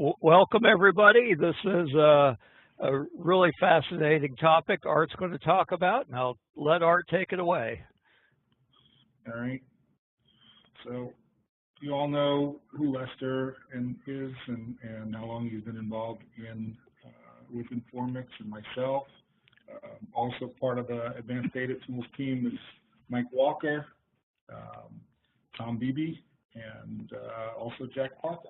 Welcome, everybody. This is a really fascinating topic Art's going to talk about, and I'll let Art take it away. All right. So you all know who Lester is and how long he's been involved in with Informix and myself. Also part of the Advanced Data Tools team is Mike Walker, Tom Beebe, and also Jack Parker.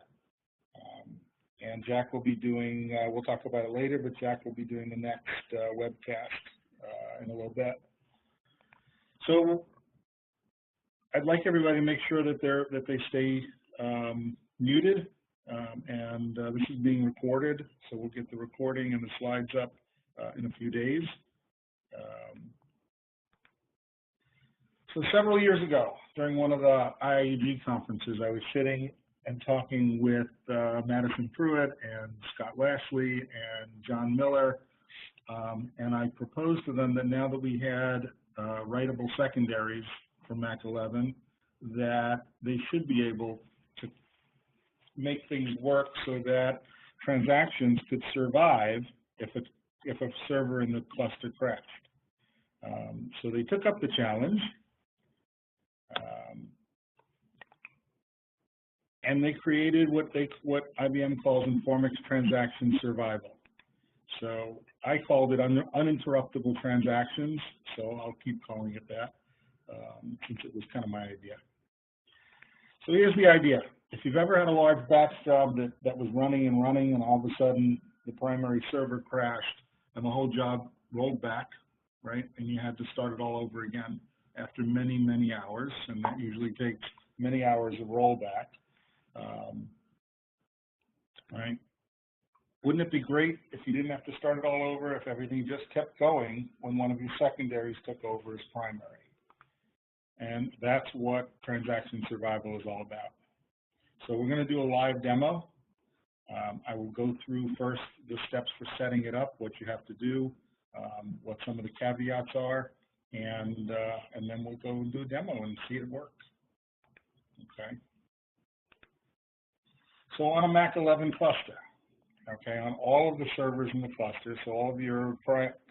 And Jack will be doing, we'll talk about it later, but Jack will be doing the next webcast in a little bit. So I'd like everybody to make sure that they stay muted, and this is being recorded, so we'll get the recording and the slides up in a few days. So several years ago, during one of the IAG conferences, I was sitting and talking with Madison Pruitt and Scott Lashley and John Miller, and I proposed to them that now that we had writable secondaries for Mac 11, that they should be able to make things work so that transactions could survive if a server in the cluster crashed. So they took up the challenge. And they created what IBM calls Informix Transaction Survival. So I called it Uninterruptible Transactions, so I'll keep calling it that since it was kind of my idea. So here's the idea. If you've ever had a large batch job that was running and all of a sudden the primary server crashed and the whole job rolled back, right, and you had to start it all over again after many, many hours, and that usually takes many hours of rollback. Right? Wouldn't it be great if you didn't have to start it all over, if everything just kept going when one of your secondaries took over as primary? And that's what transaction survival is all about. So we're going to do a live demo. I will go through first the steps for setting it up, what you have to do, what some of the caveats are, and then we'll go and do a demo and see it work. Okay. So on a Mac 11 cluster, okay, on all of the servers in the cluster, so all of your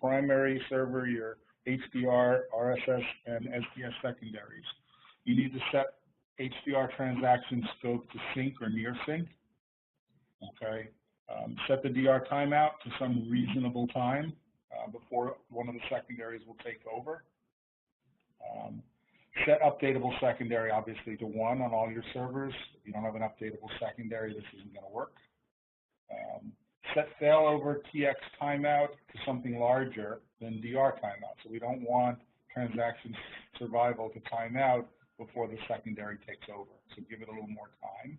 primary server, your HDR, RSS, and SDS secondaries, you need to set HDR transaction scope to sync or near sync. Okay, set the DR timeout to some reasonable time before one of the secondaries will take over. Set updatable secondary, obviously, to 1 on all your servers. If you don't have an updatable secondary, this isn't going to work. Set failover TX timeout to something larger than DR timeout. So we don't want transaction survival to time out before the secondary takes over. So give it a little more time.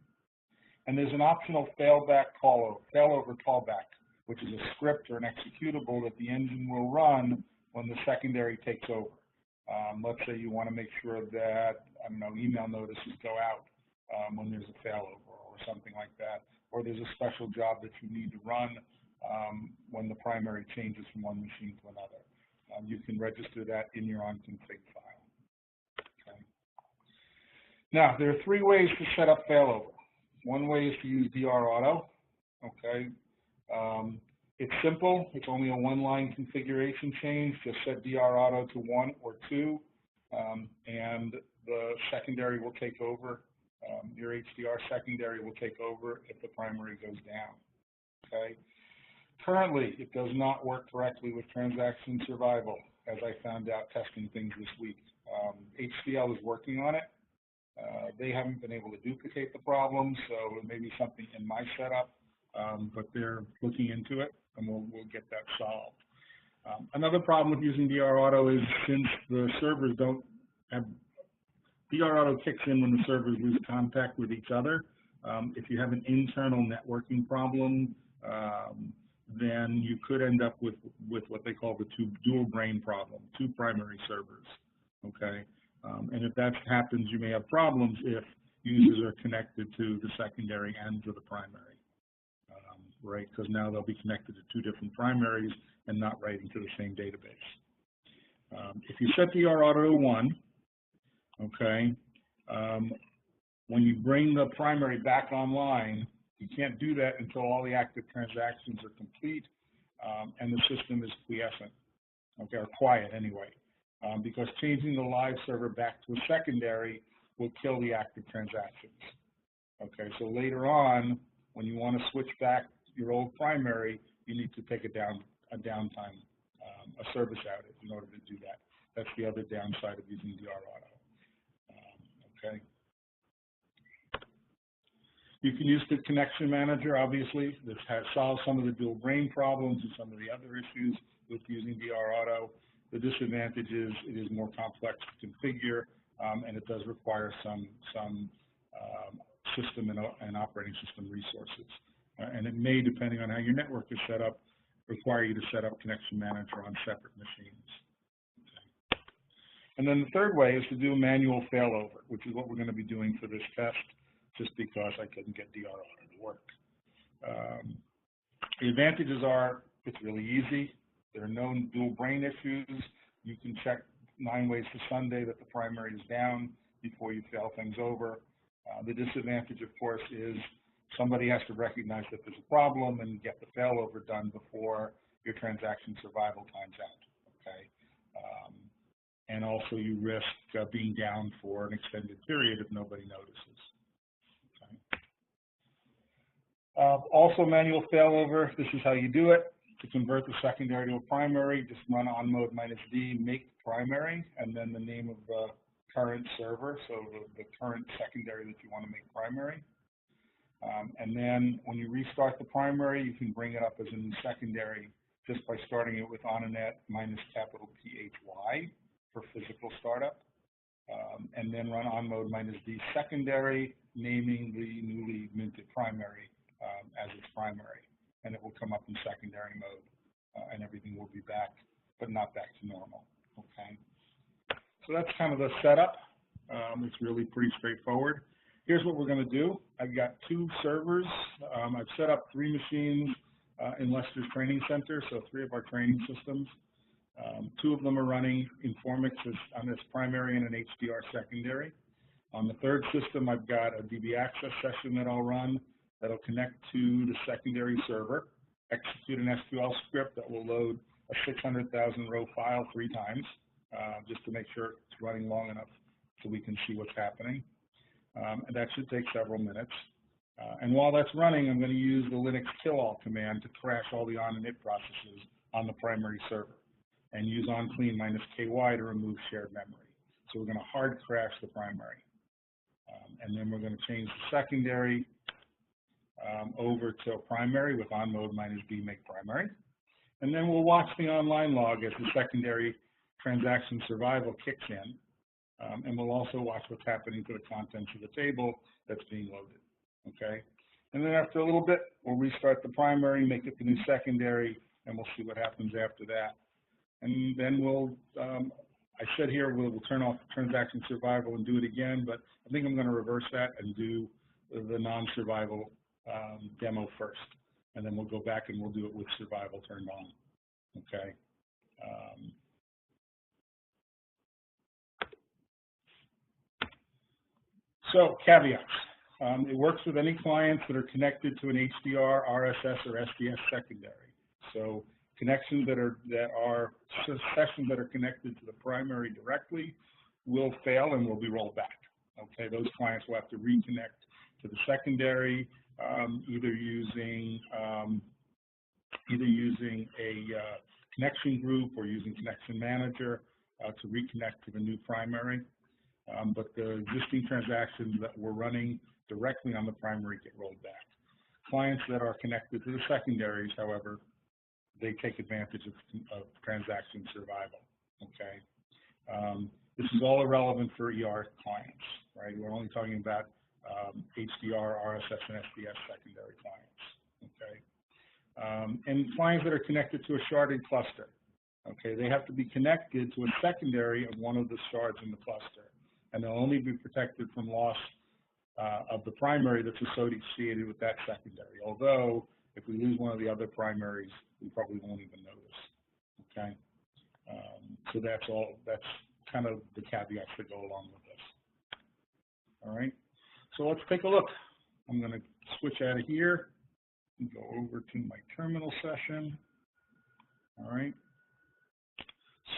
And there's an optional failover callback, which is a script or an executable that the engine will run when the secondary takes over. Let's say you want to make sure that, I don't know, email notices go out when there's a failover or something like that, or there's a special job that you need to run when the primary changes from one machine to another. You can register that in your onconfig file. Okay. Now, there are 3 ways to set up failover. One way is to use DR auto. Okay. It's simple. It's only a 1-line configuration change. Just set DR auto to 1 or 2, and the secondary will take over. Your HDR secondary will take over if the primary goes down. Okay. Currently, it does not work correctly with transaction survival, as I found out testing things this week. HCL is working on it. They haven't been able to duplicate the problem, so it may be something in my setup, but they're looking into it, and we'll get that solved. Another problem with using DR auto is since the servers don't have, DR auto kicks in when the servers lose contact with each other. If you have an internal networking problem, then you could end up with what they call the dual brain problem, 2 primary servers, okay? And if that happens, you may have problems if users are connected to the secondary and to the primary. Right, because now they'll be connected to 2 different primaries and not writing to the same database. If you set DR auto to 1, okay, when you bring the primary back online, You can't do that until all the active transactions are complete and the system is quiescent, okay, or quiet anyway, because changing the live server back to a secondary will kill the active transactions. Okay, so later on, when you want to switch back your old primary, you need to take a downtime, a service outage in order to do that. That's the other downside of using DR Auto. Okay. You can use the connection manager, obviously. This has solved some of the dual brain problems and some of the other issues with using DR Auto. The disadvantage is it is more complex to configure, and it does require some system and operating system resources. And it may, depending on how your network is set up, require you to set up Connection Manager on separate machines. Okay. And then the third way is to do a manual failover, which is what we're going to be doing for this test, just because I couldn't get DR Auto to work. The advantages are it's really easy. There are no dual brain issues. You can check 9 ways to Sunday that the primary is down before you fail things over. The disadvantage, of course, is somebody has to recognize that there's a problem and get the failover done before your transaction survival times out, okay? And also you risk being down for an extended period if nobody notices. Okay. Also manual failover, this is how you do it. To convert the secondary to a primary, just run on mode -D, make primary, and then the name of the current server, so the current secondary that you want to make primary. And then when you restart the primary, you can bring it up as a new secondary just by starting it with oninit -PHY for physical startup. And then run on mode -D secondary, naming the newly minted primary as its primary. And it will come up in secondary mode, and everything will be back, but not back to normal. Okay. So that's kind of the setup. It's really pretty straightforward. Here's what we're going to do. I've got 2 servers. I've set up 3 machines in Lester's training center, so 3 of our training systems. 2 of them are running Informix on this primary and an HDR secondary. On the 3rd system, I've got a DB access session that I'll run that'll connect to the secondary server, execute an SQL script that will load a 600,000 row file 3 times, just to make sure it's running long enough so we can see what's happening. And that should take several minutes. And while that's running, I'm going to use the Linux kill-all command to crash all the on and init processes on the primary server, and use onclean -KY to remove shared memory. So we're going to hard crash the primary. And then we're going to change the secondary over to a primary with on mode -D make primary. And then we'll watch the online log as the secondary transaction survival kicks in. And we'll also watch what's happening to the contents of the table that's being loaded, okay? And then after a little bit, we'll restart the primary, make it the new secondary, and we'll see what happens after that. And then we'll, I said here, we'll turn off transaction survival and do it again, but I think I'm going to reverse that and do the non-survival demo first. And then we'll go back and we'll do it with survival turned on, okay? So caveats. It works with any clients that are connected to an HDR, RSS, or SDS secondary. So connections sessions that are connected to the primary directly will fail and will be rolled back. Okay, those clients will have to reconnect to the secondary, either using a connection group or using Connection Manager to reconnect to the new primary. But the existing transactions that we're running directly on the primary get rolled back. Clients that are connected to the secondaries, however, they take advantage of transaction survival, okay? This is all irrelevant for ER clients, right? We're only talking about HDR, RSS, and SDS secondary clients, okay? And clients that are connected to a sharded cluster, okay? They have to be connected to a secondary of one of the shards in the cluster, and they'll only be protected from loss of the primary that's associated with that secondary. Although, if we lose one of the other primaries, we probably won't even notice, okay? So that's kind of the caveats that go along with this. All right, so let's take a look. I'm going to switch out of here and go over to my terminal session. All right.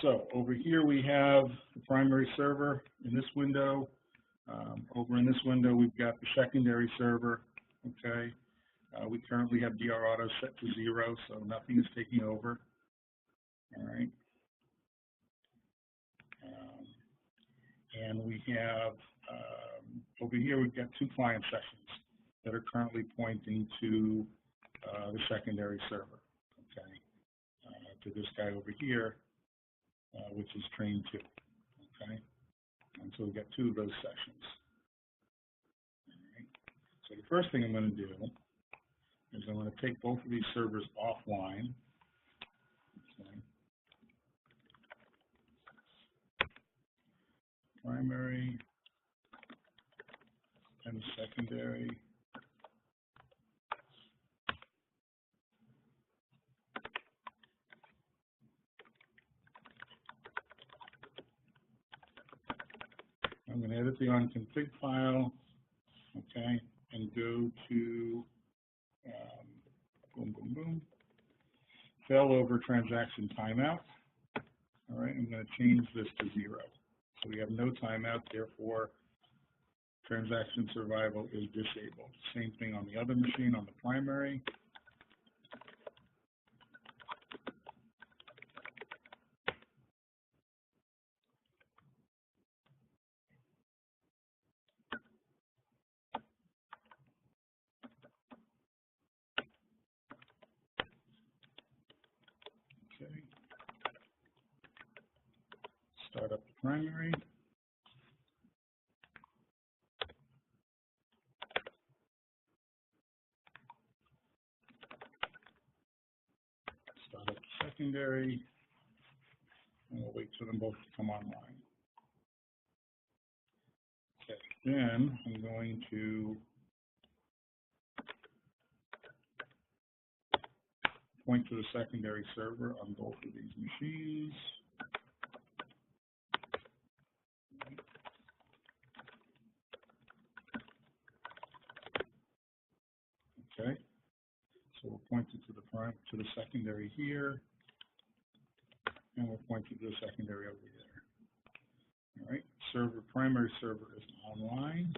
So over here we have the primary server in this window. Over in this window we've got the secondary server. Okay. We currently have DR auto set to 0, so nothing is taking over. All right. And we have, over here we've got 2 client sessions that are currently pointing to the secondary server, okay, to this guy over here, which is train 2, okay? And so we've got 2 of those sessions. All right. So the first thing I'm going to do is I'm going to take both of these servers offline. Okay. Primary and secondary. I'm going to edit the onconfig file, okay, and go to boom, boom, boom, failover transaction timeout. All right, I'm going to change this to 0. So we have no timeout, therefore transaction survival is disabled. Same thing on the other machine, on the primary. Okay. Start up the primary. Start up the secondary. And we'll wait for them both to come online. Okay, then I'm going to point to the secondary server on both of these machines. Okay, so we'll point it to the secondary here, and we'll point it to the secondary over there. All right, primary server is online.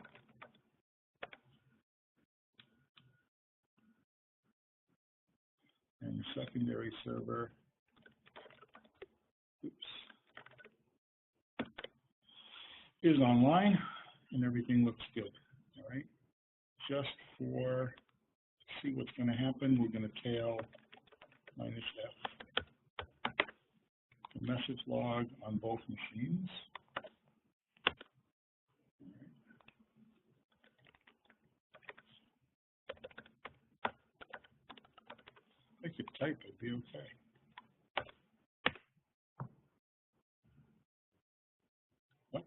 And the secondary server, is online, and everything looks good. All right, just for see what's going to happen, we're going to tail -F the message log on both machines. I could type, it'd be okay. What?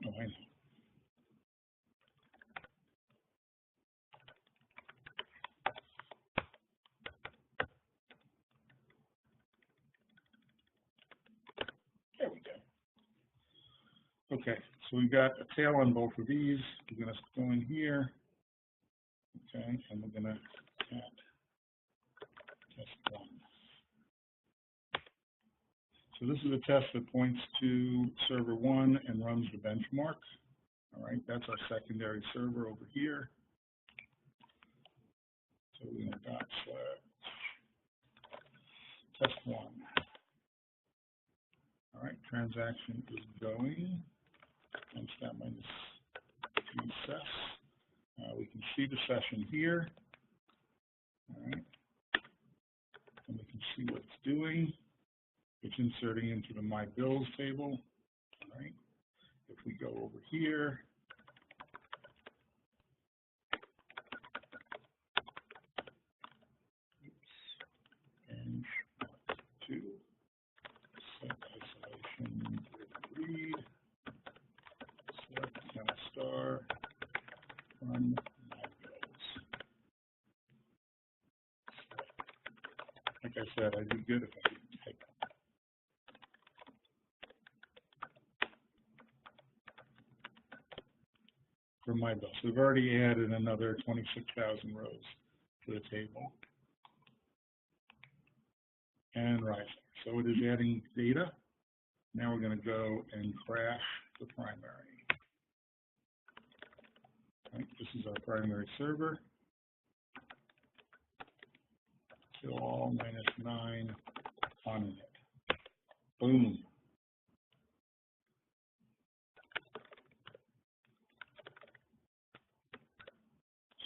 Oh, I know. There we go. Okay, so we've got a tail on both of these. We're going to go in here, okay, and we're going to cat test 1. So this is a test that points to server 1 and runs the benchmark. All right, that's our secondary server over here. So we're going to /test 1. All right, transaction is going. And stat -T sess. We can see the session here. All right, and we can see what it's doing. It's inserting into the My Bills table. All right, if we go over here, and 2, set isolation read, select star, I said, I'd be good if I could type. For my bill. So we've already added another 26,000 rows to the table. And rising. So it is adding data. Now we're going to go and crash the primary. Right, this is our primary server. Fill all -9 on it. Boom.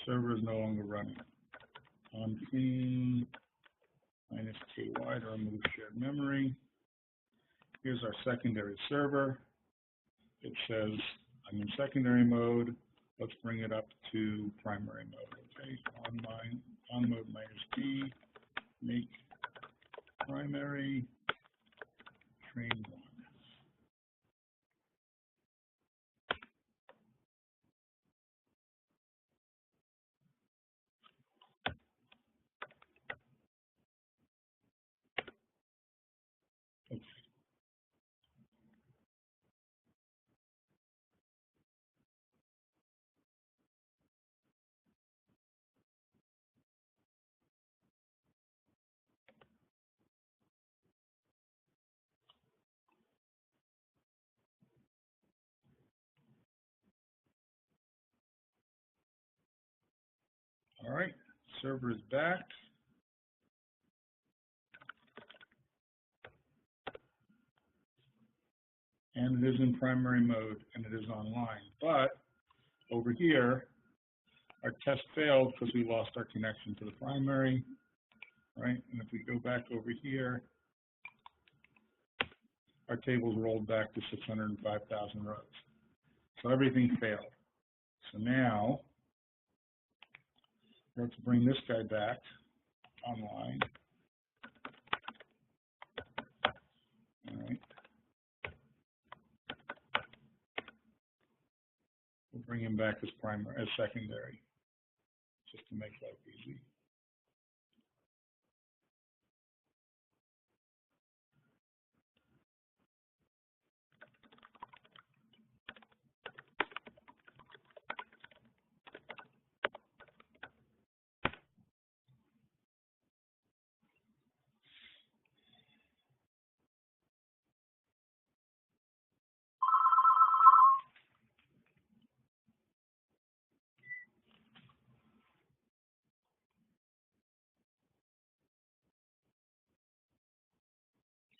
Server is no longer running. On clean -ky to remove shared memory. Here's our secondary server. It says I'm in secondary mode. Let's bring it up to primary mode. Okay, on mode -d, make primary train 1. Okay. All right, server is back. And it is in primary mode, and it is online. But over here, our test failed because we lost our connection to the primary, right? And if we go back over here, our table's rolled back to 605,000 rows. So everything failed. So now, let's bring this guy back online. All right. We'll bring him back as primary, as secondary, just to make life easy.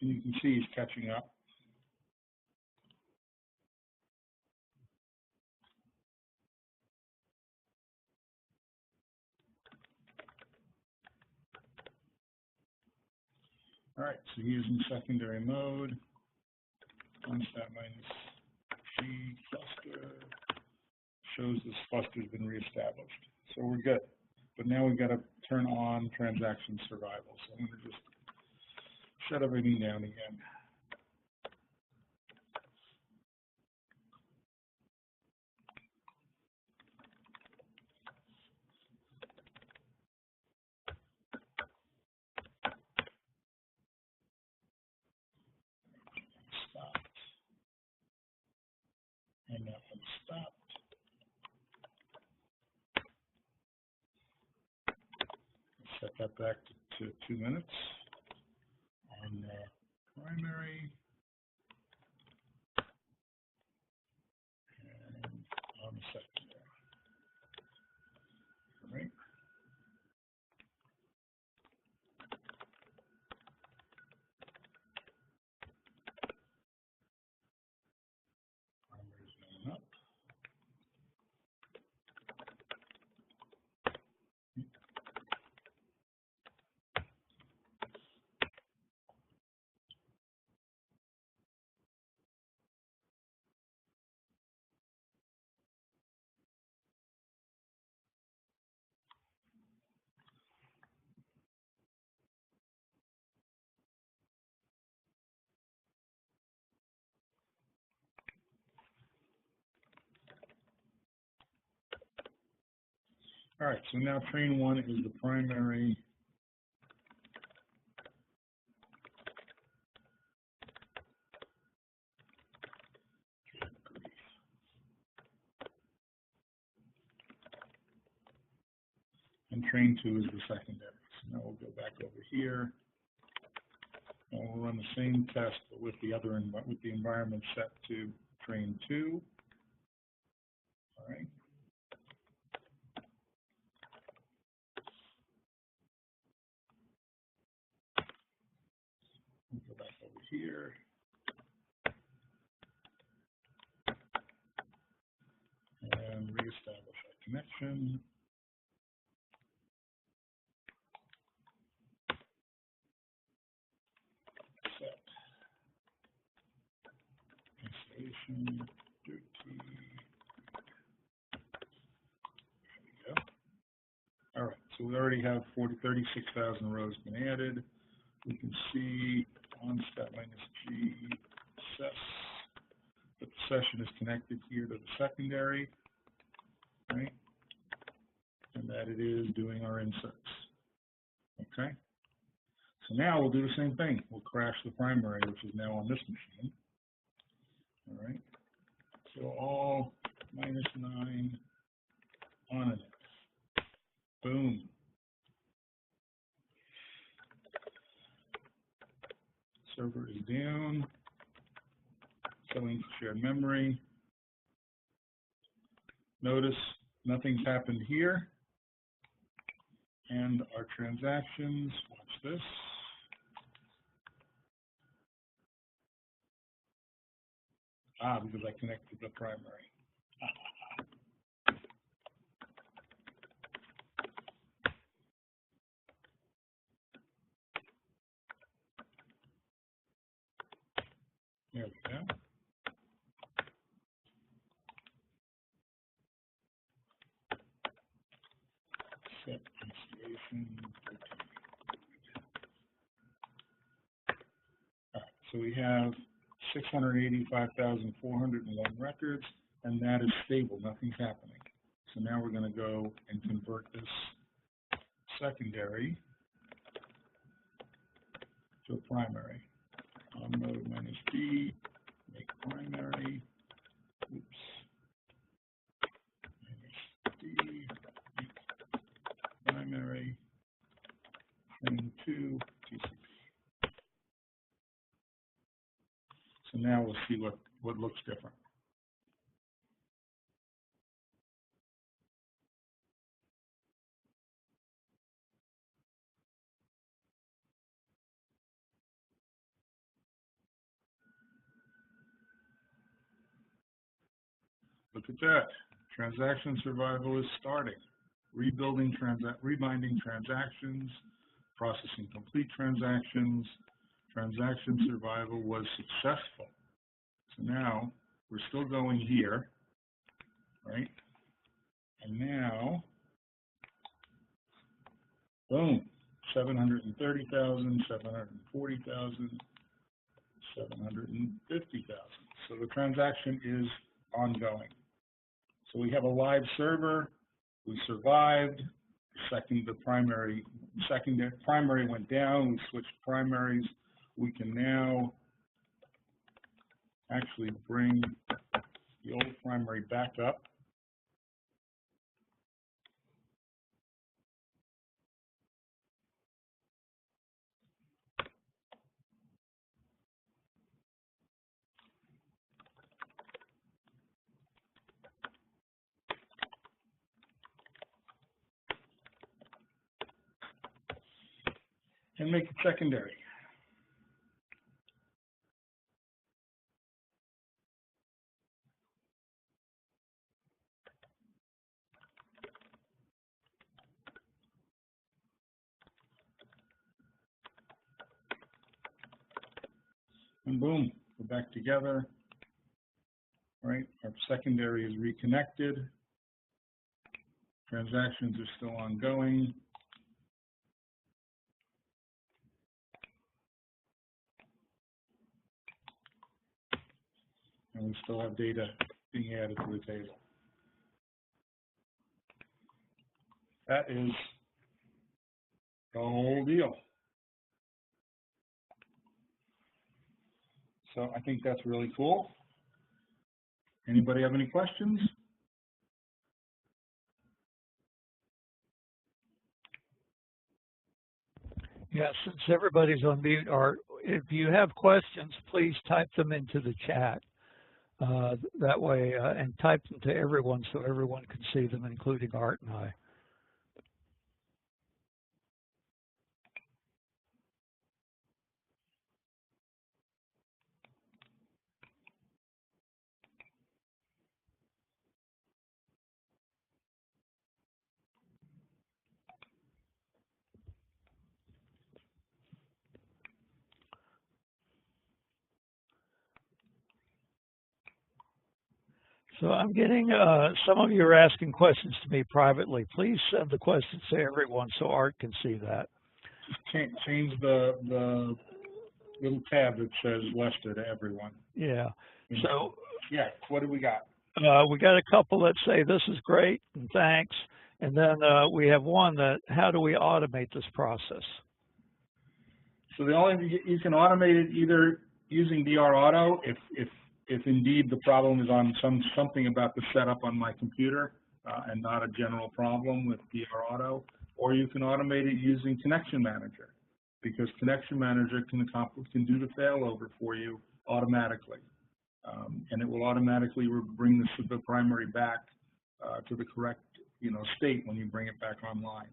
And you can see he's catching up. All right, so he's in secondary mode. Unstat -g cluster shows this cluster's been reestablished. So we're good. But now we've got to turn on transaction survival. So I'm going to just shut everything down again. Stopped. And that one stopped. Set that back to 2 minutes on the primary and on the secondary. All right. Primary's going up. All right, so now train 1 is the primary and train 2 is the secondary. So now we'll go back over here, and we'll run the same test, but with the environment set to train 2. All right. We'll go back over here. And reestablish our connection. Set installation duty. There we go. All right, so we already have 36,000 rows been added. We can see on stat -g sess that the session is connected here to the secondary, right? And that it is doing our inserts. Okay? So now we'll do the same thing. We'll crash the primary, which is now on this machine. All right? So all -9 on it. Boom. Server is down. Filling shared memory. Notice nothing's happened here. And our transactions, watch this. Because I connected the primary. There we go. Set installation. All right, so we have 685,401 records, and that is stable. Nothing's happening. So now we're going to go and convert this secondary to a primary. On mode -d, make primary. Oops. -d, make primary. Train 2, TCP. So now we'll see what looks different. Look at that. Transaction survival is starting. Rebinding transactions, processing complete transactions. Transaction survival was successful. So now we're still going here, right? And now, boom, 730,000, 740,000, 750,000. So the transaction is ongoing. So we have a live server. We survived. The primary went down. We switched primaries. We can now actually bring the old primary back up. And make it secondary. And boom, we're back together. Right, our secondary is reconnected. Transactions are still ongoing. And we still have data being added to the table. That is the whole deal. So I think that's really cool. Anybody have any questions? Yeah, since everybody's on mute, Art, if you have questions, please type them into the chat. That way, and type them to everyone so everyone can see them, including Art and I. So I'm getting, some of you are asking questions to me privately. Please send the questions to everyone so Art can see that. Just change the little tab that says Lester to everyone. Yeah. So yeah, what do we got? We got a couple that say this is great and thanks, and then we have one that how do we automate this process? So the only you can automate it either using DR Auto if indeed the problem is on something about the setup on my computer and not a general problem with DR Auto, or you can automate it using Connection Manager, because Connection Manager can do the failover for you automatically, and it will automatically bring the primary back to the correct state when you bring it back online.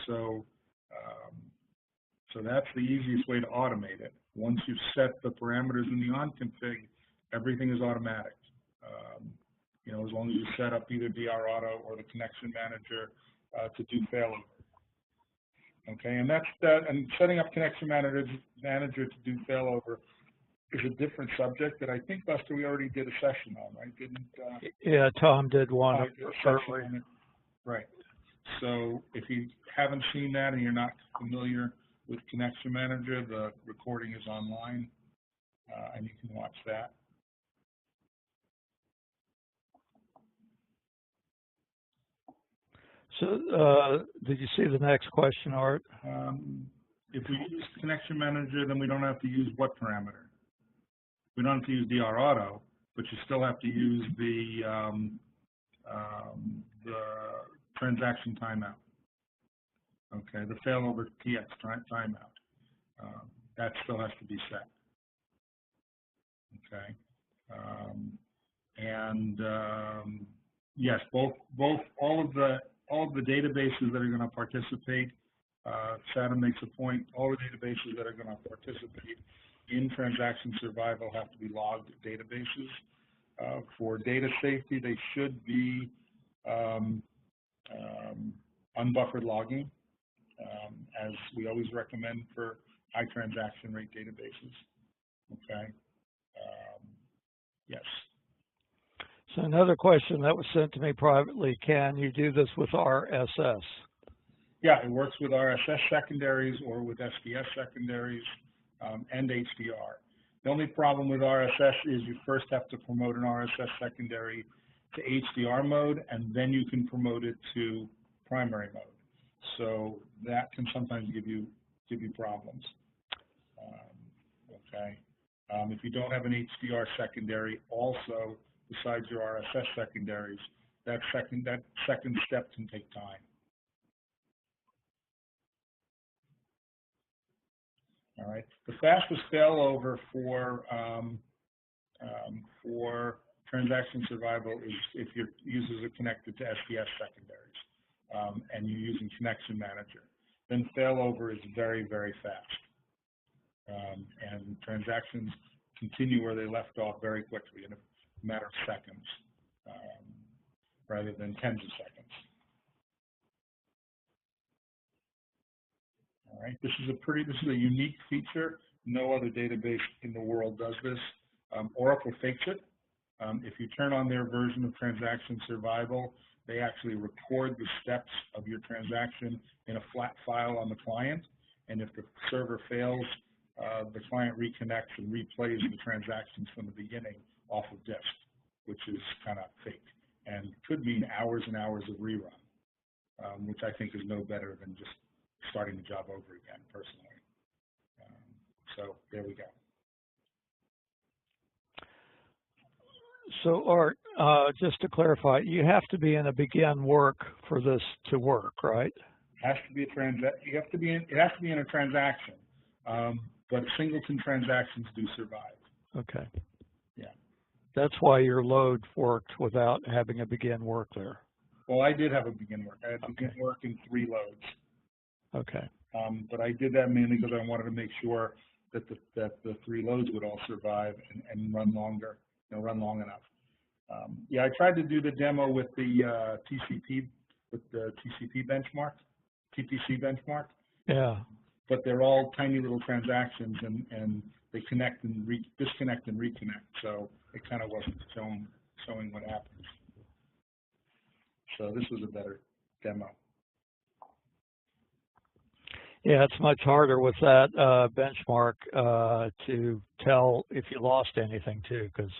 So so that's the easiest way to automate it. Once you've set the parameters in the on-config, everything is automatic. As long as you set up either DR Auto or the Connection Manager to do failover. Okay, and that's that. And setting up Connection Manager to do failover is a different subject that I think, Buster, we already did a session on, right? Yeah, Tom did one earlier. Right. So if you haven't seen that and you're not familiar with Connection Manager, the recording is online, and you can watch that. So did you see the next question, Art? If we use Connection Manager, then we don't have to use what parameter? We don't have to use DR Auto, but you still have to use the transaction timeout. Okay, the failover TX timeout. That still has to be set. Okay, yes, all of the databases that are going to participate. Sada makes a point. All the databases that are going to participate in Transaction Survival have to be logged databases. For data safety, they should be unbuffered logging, as we always recommend for high transaction rate databases. Okay. Yes. So another question that was sent to me privately, can you do this with RSS? Yeah, it works with RSS secondaries or with SDS secondaries and HDR. The only problem with RSS is you first have to promote an RSS secondary to HDR mode, and then you can promote it to primary mode. So that can sometimes give you problems. Okay. If you don't have an HDR secondary, also besides your RSS secondaries, that second step can take time. All right. The fastest failover for Transaction Survival is if your users are connected to SDS secondaries and you're using Connection Manager. Then failover is very, very fast. And transactions continue where they left off very quickly in a matter of seconds, rather than tens of seconds. All right, this is a unique feature. No other database in the world does this. Oracle fakes it. If you turn on their version of Transaction Survival, they actually record the steps of your transaction in a flat file on the client, and if the server fails, the client reconnects and replays the transactions from the beginning off of disk, which is kind of fake and could mean hours and hours of rerun, which I think is no better than just starting the job over again, personally. So there we go. So, Art, just to clarify, you have to be in a begin work for this to work, right? Has to be a you have to be in, it has to be in a transaction, but singleton transactions do survive. Okay. Yeah. That's why your load worked without having a begin work there. Well, I did have a begin work. I had begin work in 3 loads. Okay. But I did that mainly because I wanted to make sure that the 3 loads would all survive and run longer, run long enough. Yeah, I tried to do the demo with the TCP benchmark, TPC benchmark. Yeah. But they're all tiny little transactions, and they connect and disconnect and reconnect. So it kind of wasn't showing what happens. So this was a better demo. Yeah, it's much harder with that benchmark to tell if you lost anything too, because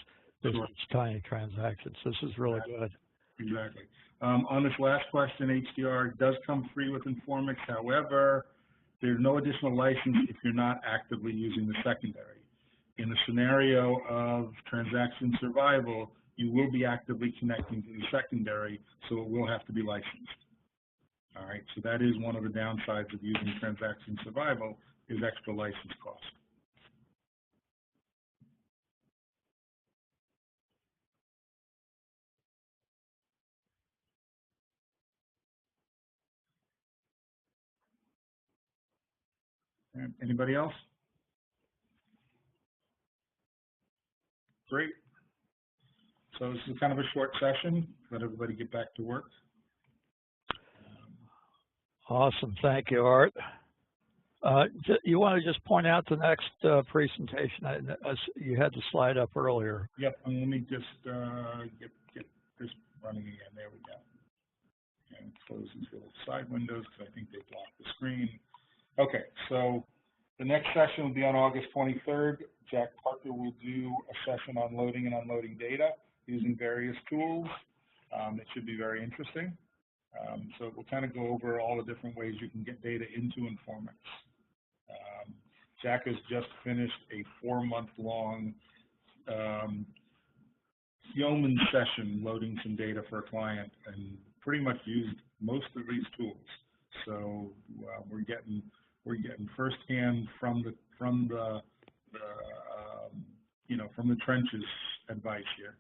there's tiny transactions. This is really good. Exactly. On this last question, HDR does come free with Informix. However, there's no additional license if you're not actively using the secondary. In the scenario of transaction survival, you will be actively connecting to the secondary, so it will have to be licensed. All right, so that is one of the downsides of using transaction survival is extra license cost. Anybody else? Great. So this is kind of a short session. Let everybody get back to work. Awesome. Thank you, Art. You want to just point out the next presentation? You had the slide up earlier. Yep. And let me just get this running again. There we go. And close these little side windows because I think they block the screen. Okay. So the next session will be on August 23rd. Jack Parker will do a session on loading and unloading data using various tools. It should be very interesting. So we'll kind of go over all the different ways you can get data into Informix. Jack has just finished a 4-month-long yeoman session loading some data for a client and pretty much used most of these tools. So we're getting firsthand from the trenches advice here.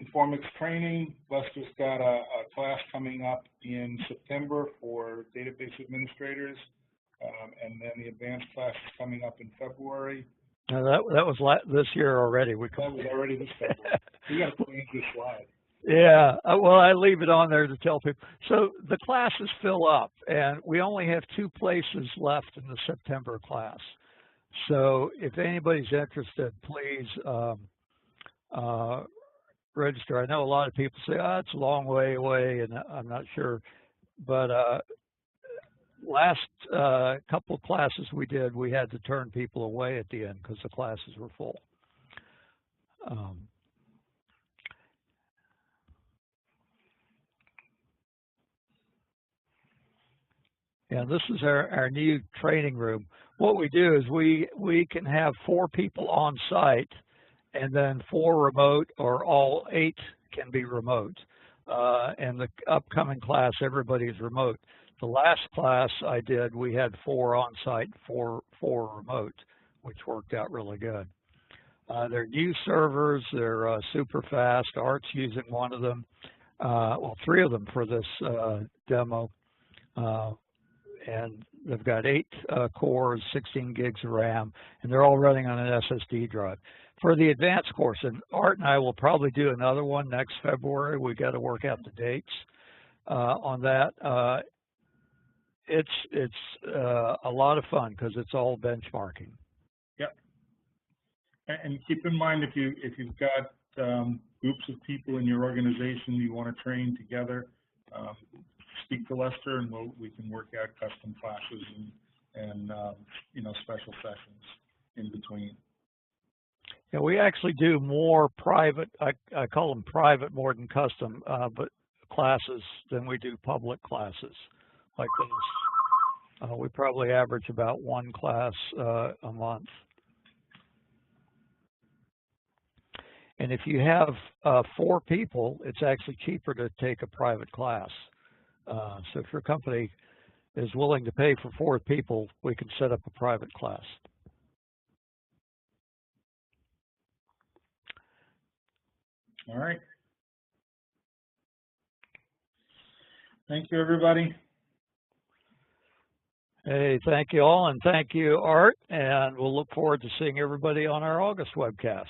Informix training. Buster's got a class coming up in September for database administrators, and then the advanced class is coming up in February. That was this year already. That was already this February. We got to change this slide. Yeah, well, I leave it on there to tell people. So the classes fill up, and we only have 2 places left in the September class. So if anybody's interested, please register. I know a lot of people say, oh, it's a long way away, and I'm not sure. But last couple of classes we did, we had to turn people away at the end because the classes were full. And this is our new training room. What we do is we can have 4 people on site, and then 4 remote, or all 8 can be remote. And the upcoming class, everybody is remote. The last class I did, we had 4 on site, 4 remote, which worked out really good. They're new servers. They're super fast. Art's using one of them. Well, 3 of them for this demo. And they've got 8 cores, 16 gigs of RAM, and they're all running on an SSD drive. For the advanced course, and Art and I will probably do another one next February. We got to work out the dates on that. It's a lot of fun because it's all benchmarking. Yep. And keep in mind, if you've got groups of people in your organization you want to train together, speak to Lester, and we can work out custom classes and special sessions in between. Yeah, we actually do more private. I call them private more than custom, but classes than we do public classes like this. We probably average about 1 class a month. And if you have 4 people, it's actually cheaper to take a private class. So if your company is willing to pay for 4 people, we can set up a private class. All right. Thank you, everybody. Hey, thank you all, and thank you, Art, and we'll look forward to seeing everybody on our August webcast.